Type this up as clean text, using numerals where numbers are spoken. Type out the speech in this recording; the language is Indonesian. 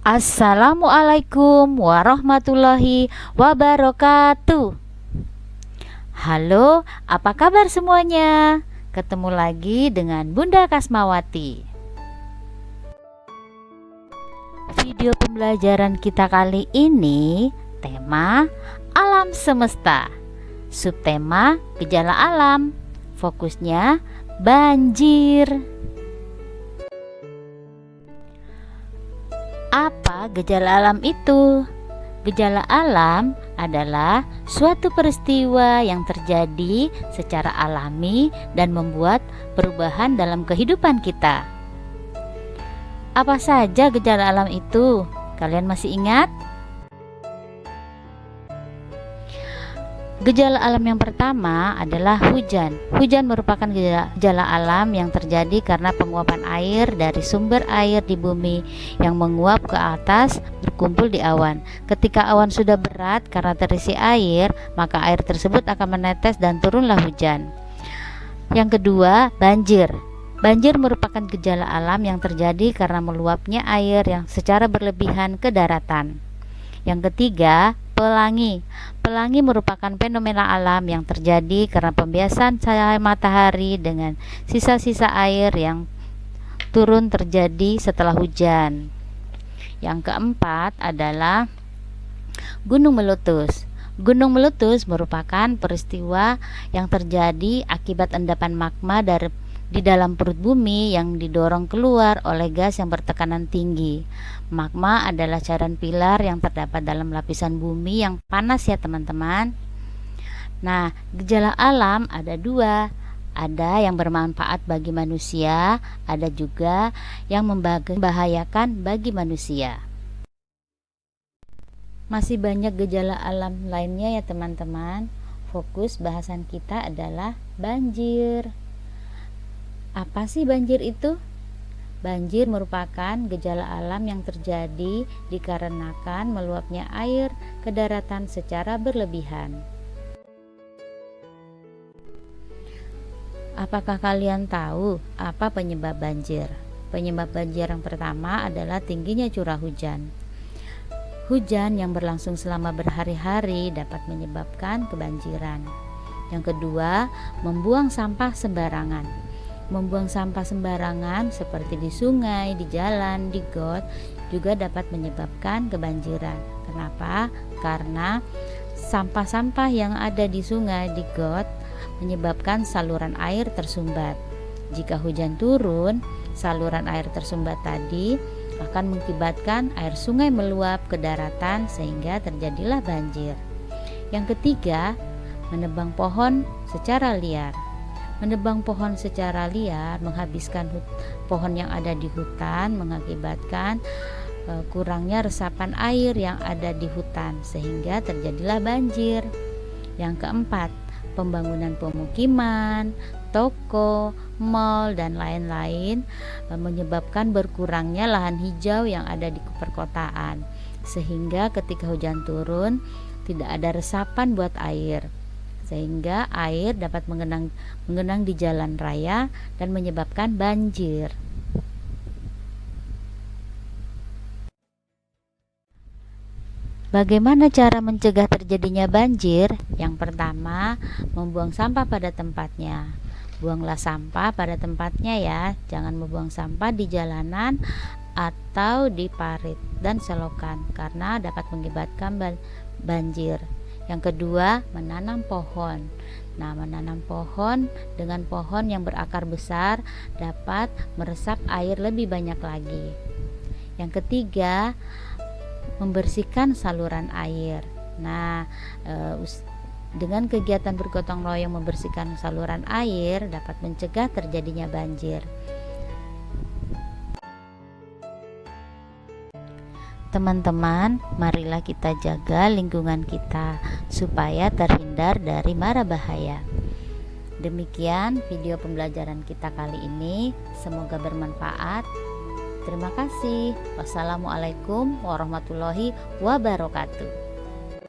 Assalamualaikum warahmatullahi wabarakatuh. Halo, apa kabar semuanya? Ketemu lagi dengan Bunda Kasmawati. Video pembelajaran kita kali ini tema alam semesta. Subtema gejala alam. Fokusnya banjir. Apa gejala alam itu? Gejala alam adalah suatu peristiwa yang terjadi secara alami dan membuat perubahan dalam kehidupan kita. Apa saja gejala alam itu? Kalian masih ingat? Gejala alam yang pertama adalah hujan. Hujan merupakan gejala alam yang terjadi karena penguapan air dari sumber air di bumi yang menguap ke atas berkumpul di awan. Ketika awan sudah berat karena terisi air, maka air tersebut akan menetes dan turunlah hujan. Yang kedua, banjir. Banjir merupakan gejala alam yang terjadi karena meluapnya air yang secara berlebihan ke daratan. Yang ketiga, pelangi. Pelangi merupakan fenomena alam yang terjadi karena pembiasan cahaya matahari dengan sisa-sisa air yang turun terjadi setelah hujan. Yang keempat adalah gunung meletus. Gunung meletus merupakan peristiwa yang terjadi akibat endapan magma di dalam perut bumi yang didorong keluar oleh gas yang bertekanan tinggi. Magma adalah cairan pilar yang terdapat dalam lapisan bumi yang panas ya teman-teman. Nah, gejala alam ada dua. Ada yang bermanfaat bagi manusia, ada juga yang membahayakan bagi manusia. Masih banyak gejala alam lainnya ya teman-teman. Fokus bahasan kita adalah banjir. Apa sih banjir itu? Banjir merupakan gejala alam yang terjadi dikarenakan meluapnya air ke daratan secara berlebihan. Apakah kalian tahu apa penyebab banjir? Penyebab banjir yang pertama adalah tingginya curah hujan. Hujan yang berlangsung selama berhari-hari dapat menyebabkan kebanjiran. Yang kedua, membuang sampah sembarangan. Membuang sampah sembarangan seperti di sungai, di jalan, di got juga dapat menyebabkan kebanjiran. Kenapa? Karena sampah-sampah yang ada di sungai, di got menyebabkan saluran air tersumbat. Jika hujan turun, saluran air tersumbat tadi akan mengakibatkan air sungai meluap ke daratan sehingga terjadilah banjir. Yang ketiga, menebang pohon secara liar. Menebang pohon secara liar menghabiskan pohon yang ada di hutan mengakibatkan kurangnya resapan air yang ada di hutan sehingga terjadilah banjir. Yang keempat, pembangunan pemukiman, toko, mal dan lain-lain menyebabkan berkurangnya lahan hijau yang ada di perkotaan sehingga ketika hujan turun tidak ada resapan buat air, sehingga air dapat mengenang di jalan raya dan menyebabkan banjir. Bagaimana cara mencegah terjadinya banjir? Yang pertama, membuang sampah pada tempatnya. Buanglah sampah pada tempatnya ya, jangan membuang sampah di jalanan atau di parit dan selokan karena dapat mengakibatkan banjir. Yang kedua, menanam pohon. Nah, menanam pohon dengan pohon yang berakar besar dapat meresap air lebih banyak lagi. Yang ketiga, membersihkan saluran air. Nah, dengan kegiatan bergotong royong membersihkan saluran air dapat mencegah terjadinya banjir. Teman-teman, marilah kita jaga lingkungan kita supaya terhindar dari mara bahaya. Demikian video pembelajaran kita kali ini, semoga bermanfaat. Terima kasih. Wassalamualaikum warahmatullahi wabarakatuh.